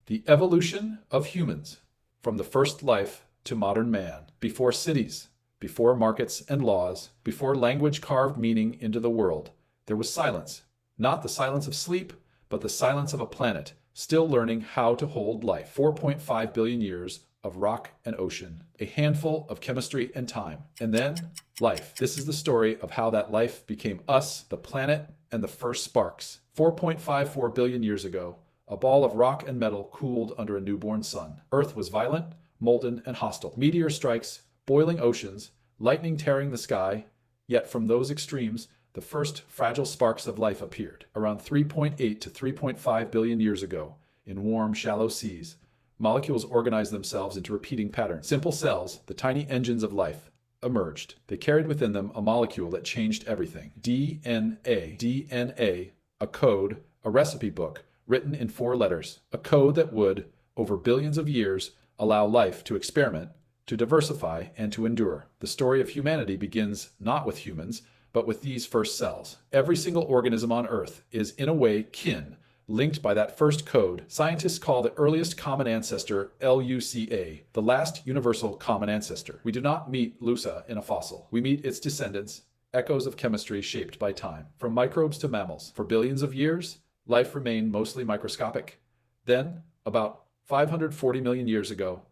The evolution of humans, from the first life to modern man, before cities, before markets and laws, before language carved meaning into the world, there was silence. Not the silence of sleep, but the silence of a planet still learning how to hold life. 4.5 billion years of rock and ocean, a handful of chemistry and time, and then life. This is the story of how that life became us, the planet, and the first sparks. 4.54 billion years ago, a ball of rock and metal cooled under a newborn sun. Earth was violent, molten, and hostile. Meteor strikes, boiling oceans, lightning tearing the sky, yet from those extremes, the first fragile sparks of life appeared. Around 3.8 to 3.5 billion years ago, in warm, shallow seas, molecules organized themselves into repeating patterns. Simple cells, the tiny engines of life, emerged. They carried within them a molecule that changed everything. DNA. DNA, a code, a recipe book, written in 4 letters. A code that would, over billions of years, allow life to experiment, to diversify, and to endure. The story of humanity begins not with humans, but with these first cells. Every single organism on Earth is in a way kin, linked by that first code. Scientists call the earliest common ancestor LUCA, the last universal common ancestor. We do not meet LUCA in a fossil. We meet its descendants, echoes of chemistry shaped by time. From microbes to mammals, for billions of years, life remained mostly microscopic. Then, about 540 million years ago,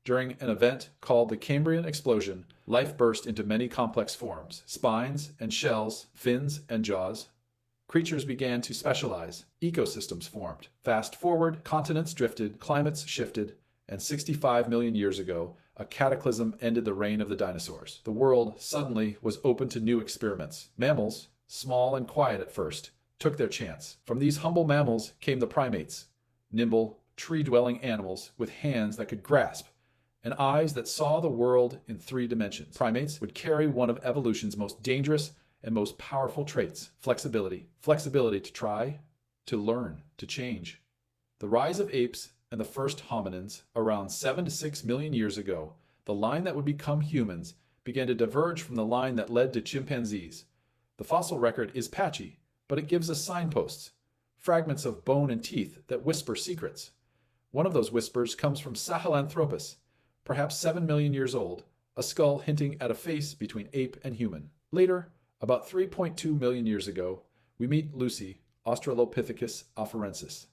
during an event called the Cambrian Explosion, life burst into many complex forms: spines and shells, fins and jaws. Creatures began to specialize. Ecosystems formed. Fast forward, continents drifted, climates shifted, and 65 million years ago, a cataclysm ended the reign of the dinosaurs. The world suddenly was open to new experiments. Mammals, small and quiet at first, took their chance. From these humble mammals came the primates, nimble, tree-dwelling animals with hands that could grasp and eyes that saw the world in 3 dimensions. Primates would carry one of evolution's most dangerous and most powerful traits: flexibility. Flexibility to try, to learn, to change. The rise of apes and the first hominins around 7 to 6 million years ago, the line that would become humans began to diverge from the line that led to chimpanzees. The fossil record is patchy, but it gives us signposts, fragments of bone and teeth that whisper secrets. One of those whispers comes from Sahelanthropus, perhaps 7 million years old, a skull hinting at a face between ape and human. Later, about 3.2 million years ago, we meet Lucy, Australopithecus afarensis.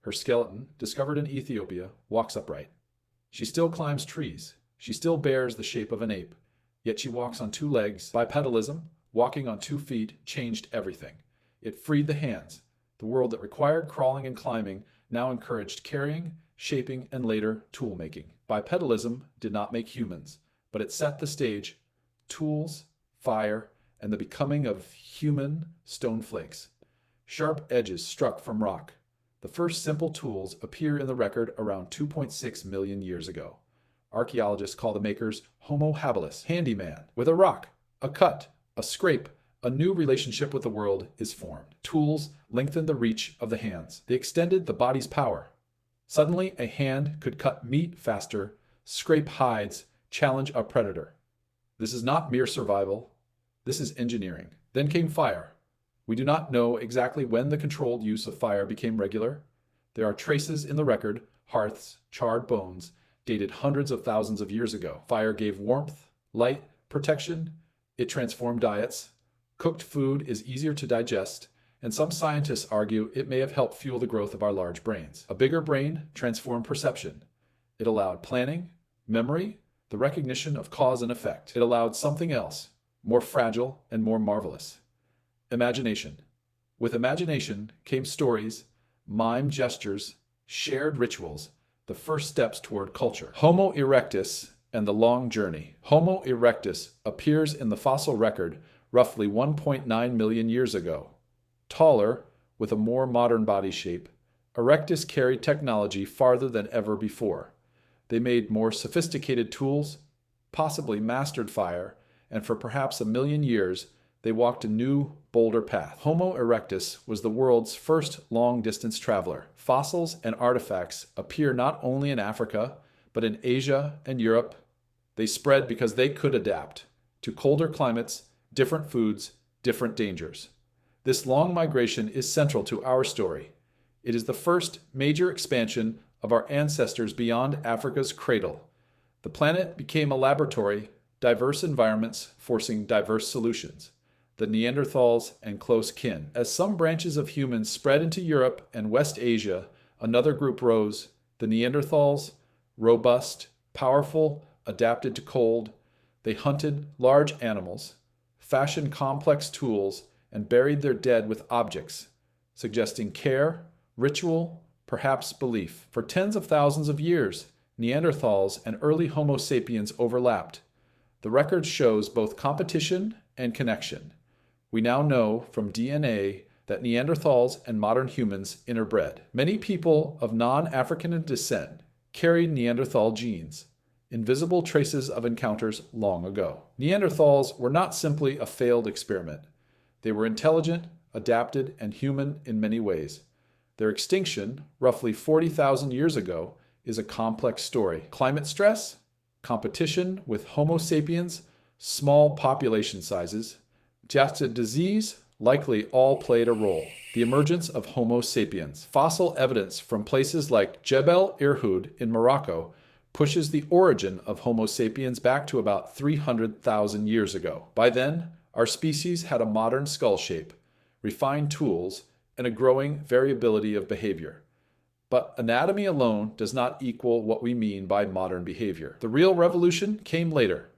Her skeleton, discovered in Ethiopia, walks upright. She still climbs trees. She still bears the shape of an ape, yet she walks on 2 legs. Bipedalism, walking on 2 feet, changed everything. It freed the hands. The world that required crawling and climbing now encouraged carrying, shaping, and later tool-making. Bipedalism did not make humans, but it set the stage: tools, fire, and the becoming of human stone flakes. Sharp edges struck from rock. The first simple tools appear in the record around 2.6 million years ago. Archaeologists call the makers Homo habilis, handyman. With a rock, a cut, a scrape, a new relationship with the world is formed. Tools lengthened the reach of the hands. They extended the body's power. Suddenly, a hand could cut meat faster, scrape hides, challenge a predator. This is not mere survival. This is engineering. Then came fire. We do not know exactly when the controlled use of fire became regular. There are traces in the record, hearths, charred bones, dated hundreds of thousands of years ago. Fire gave warmth, light, protection. It transformed diets. Cooked food is easier to digest, and some scientists argue it may have helped fuel the growth of our large brains. A bigger brain transformed perception. It allowed planning, memory, the recognition of cause and effect. It allowed something else, more fragile and more marvelous: imagination. With imagination came stories, mime gestures, shared rituals, the first steps toward culture. Homo erectus and the long journey. Homo erectus appears in the fossil record roughly 1.9 million years ago. Taller, with a more modern body shape, Erectus carried technology farther than ever before. They made more sophisticated tools, possibly mastered fire, and for perhaps 1 million years, they walked a new, bolder path. Homo erectus was the world's first long-distance traveler. Fossils and artifacts appear not only in Africa, but in Asia and Europe. They spread because they could adapt to colder climates, different foods, different dangers. This long migration is central to our story. It is the first major expansion of our ancestors beyond Africa's cradle. The planet became a laboratory, diverse environments forcing diverse solutions. The Neanderthals and close kin. As some branches of humans spread into Europe and West Asia, another group rose, the Neanderthals, robust, powerful, adapted to cold. They hunted large animals, fashioned complex tools, and buried their dead with objects, suggesting care, ritual, perhaps belief. For tens of thousands of years, Neanderthals and early Homo sapiens overlapped. The record shows both competition and connection. We now know from DNA that Neanderthals and modern humans interbred. Many people of non-African descent carried Neanderthal genes, invisible traces of encounters long ago. Neanderthals were not simply a failed experiment. They were intelligent, adapted, and human in many ways. Their extinction, roughly 40,000 years ago, is a complex story. Climate stress, competition with Homo sapiens, small population sizes, just a disease, likely all played a role. The emergence of Homo sapiens. Fossil evidence from places like Jebel Irhoud in Morocco pushes the origin of Homo sapiens back to about 300,000 years ago. By then, our species had a modern skull shape, refined tools, and a growing variability of behavior. But anatomy alone does not equal what we mean by modern behavior. The real revolution came later.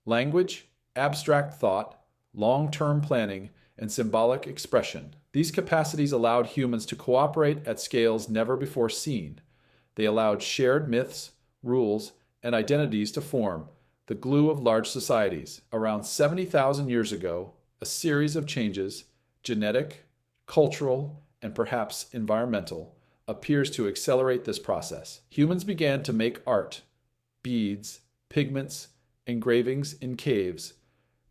Language, abstract thought, long-term planning, and symbolic expression. These capacities allowed humans to cooperate at scales never before seen. They allowed shared myths, rules, and identities to form, the glue of large societies. Around 70,000 years ago, a series of changes, genetic, cultural, and perhaps environmental, appears to accelerate this process. Humans began to make art, beads, pigments, engravings in caves.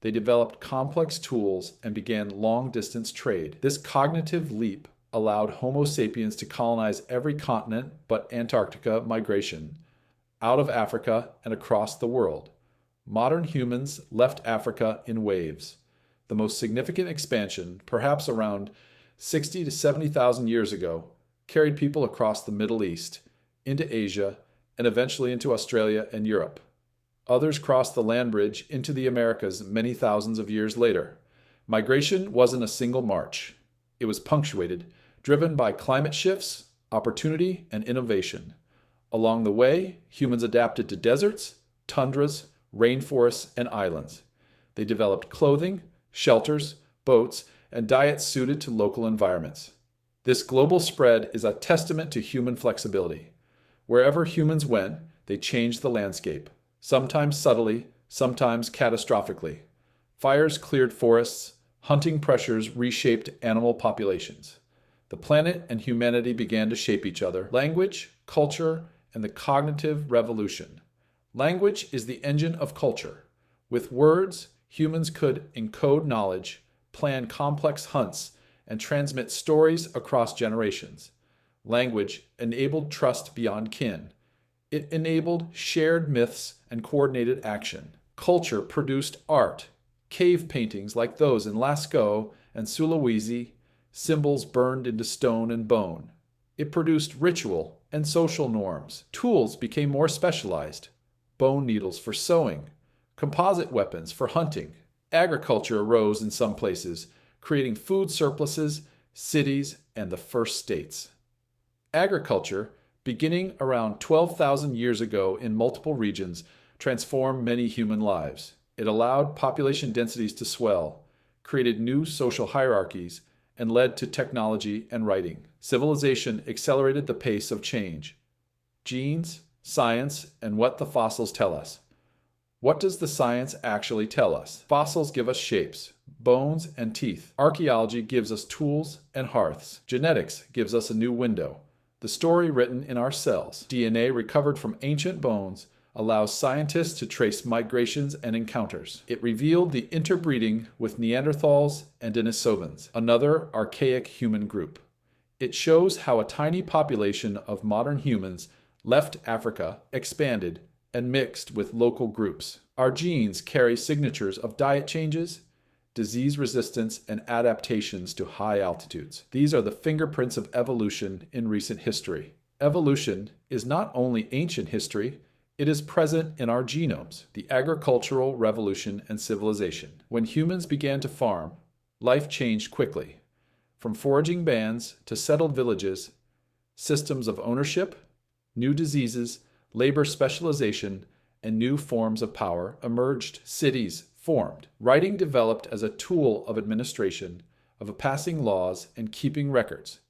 They developed complex tools and began long-distance trade. This cognitive leap allowed Homo sapiens to colonize every continent but Antarctica migration, out of Africa and across the world. Modern humans left Africa in waves. The most significant expansion, perhaps around 60 to 70,000 years ago, carried people across the Middle East, into Asia, and eventually into Australia and Europe. Others crossed the land bridge into the Americas many thousands of years later. Migration wasn't a single march. It was punctuated, driven by climate shifts, opportunity, and innovation. Along the way, humans adapted to deserts, tundras, rainforests, and islands. They developed clothing, shelters, boats, and diets suited to local environments. This global spread is a testament to human flexibility. Wherever humans went, they changed the landscape, sometimes subtly, sometimes catastrophically. Fires cleared forests, hunting pressures reshaped animal populations. The planet and humanity began to shape each other. Language, culture, and the cognitive revolution. Language is the engine of culture. With words, humans could encode knowledge, plan complex hunts, and transmit stories across generations. Language enabled trust beyond kin. It enabled shared myths and coordinated action. Culture produced art, cave paintings like those in Lascaux and Sulawesi, symbols burned into stone and bone. It produced ritual and social norms. Tools became more specialized. Bone needles for sewing, composite weapons for hunting. Agriculture arose in some places, creating food surpluses, cities, and the first states. Agriculture, beginning around 12,000 years ago in multiple regions, transformed many human lives. It allowed population densities to swell, created new social hierarchies, and led to technology and writing. Civilization accelerated the pace of change. Genes, science, and what the fossils tell us. What does the science actually tell us? Fossils give us shapes, bones, and teeth. Archaeology gives us tools and hearths. Genetics gives us a new window, the story written in our cells. DNA recovered from ancient bones allows scientists to trace migrations and encounters. It revealed the interbreeding with Neanderthals and Denisovans, another archaic human group. It shows how a tiny population of modern humans left Africa, expanded, and mixed with local groups. Our genes carry signatures of diet changes, disease resistance, and adaptations to high altitudes. These are the fingerprints of evolution in recent history. Evolution is not only ancient history, it is present in our genomes. The agricultural revolution and civilization. When humans began to farm, life changed quickly. From foraging bands to settled villages, systems of ownership, new diseases, labor specialization, and new forms of power emerged. Cities formed. Writing developed as a tool of administration, of passing laws and keeping records.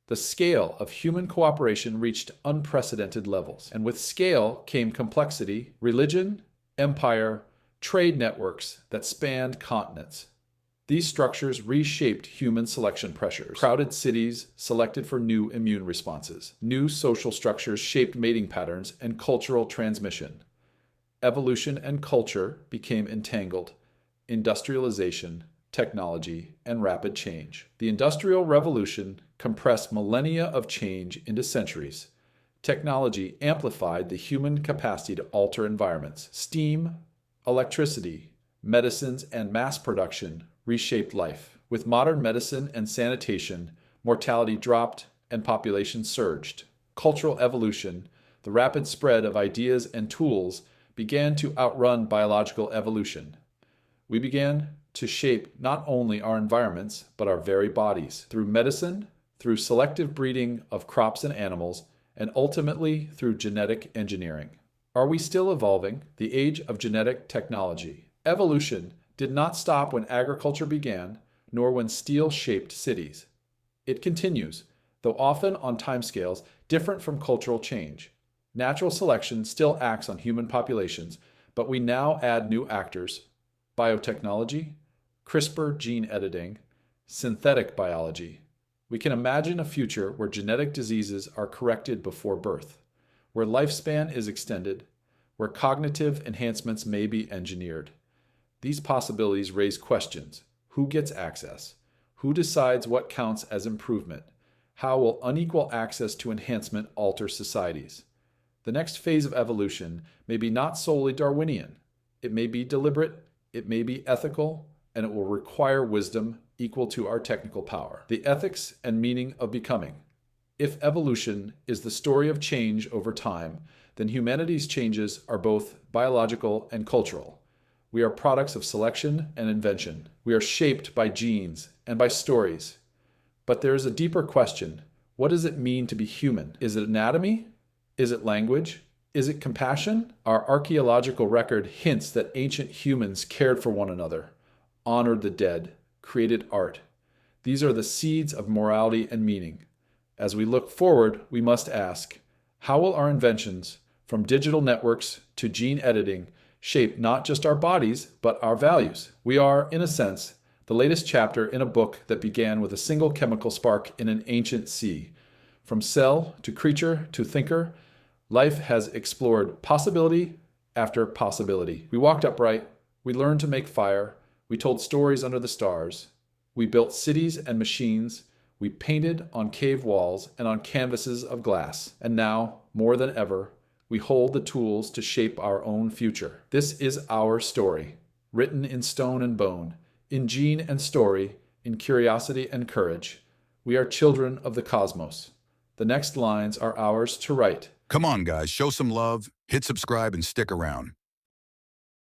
The scale of human cooperation reached unprecedented levels, and with scale came complexity, religion, empire, trade networks that spanned continents. These structures reshaped human selection pressures. Crowded cities selected for new immune responses. New social structures shaped mating patterns and cultural transmission. Evolution and culture became entangled. Industrialization, technology, and rapid change. The Industrial Revolution compressed millennia of change into centuries. Technology amplified the human capacity to alter environments. Steam, electricity, medicines, and mass production reshaped life. With modern medicine and sanitation, mortality dropped and population surged. Cultural evolution, the rapid spread of ideas and tools, began to outrun biological evolution. We began to shape not only our environments, but our very bodies, through medicine, through selective breeding of crops and animals, and ultimately through genetic engineering. Are we still evolving? The age of genetic technology. Evolution did not stop when agriculture began, nor when steel shaped cities. It continues, though often on timescales different from cultural change. Natural selection still acts on human populations, but we now add new actors: biotechnology, CRISPR gene editing, synthetic biology. We can imagine a future where genetic diseases are corrected before birth, where lifespan is extended, where cognitive enhancements may be engineered. These possibilities raise questions. Who gets access? Who decides what counts as improvement? How will unequal access to enhancement alter societies? The next phase of evolution may be not solely Darwinian. It may be deliberate, it may be ethical, and it will require wisdom equal to our technical power. The ethics and meaning of becoming. If evolution is the story of change over time, then humanity's changes are both biological and cultural. We are products of selection and invention. We are shaped by genes and by stories. But there is a deeper question. What does it mean to be human? Is it anatomy? Is it language? Is it compassion? Our archaeological record hints that ancient humans cared for one another, honored the dead, created art. These are the seeds of morality and meaning. As we look forward, we must ask, how will our inventions, from digital networks to gene editing, shape not just our bodies, but our values? We are, in a sense, the latest chapter in a book that began with a single chemical spark in an ancient sea. From cell to creature to thinker, life has explored possibility after possibility. We walked upright, we learned to make fire, we told stories under the stars, we built cities and machines, we painted on cave walls and on canvases of glass, and now, more than ever, we hold the tools to shape our own future. This is our story, written in stone and bone, in gene and story, in curiosity and courage. We are children of the cosmos. The next lines are ours to write. Come on, guys, show some love, hit subscribe, and stick around.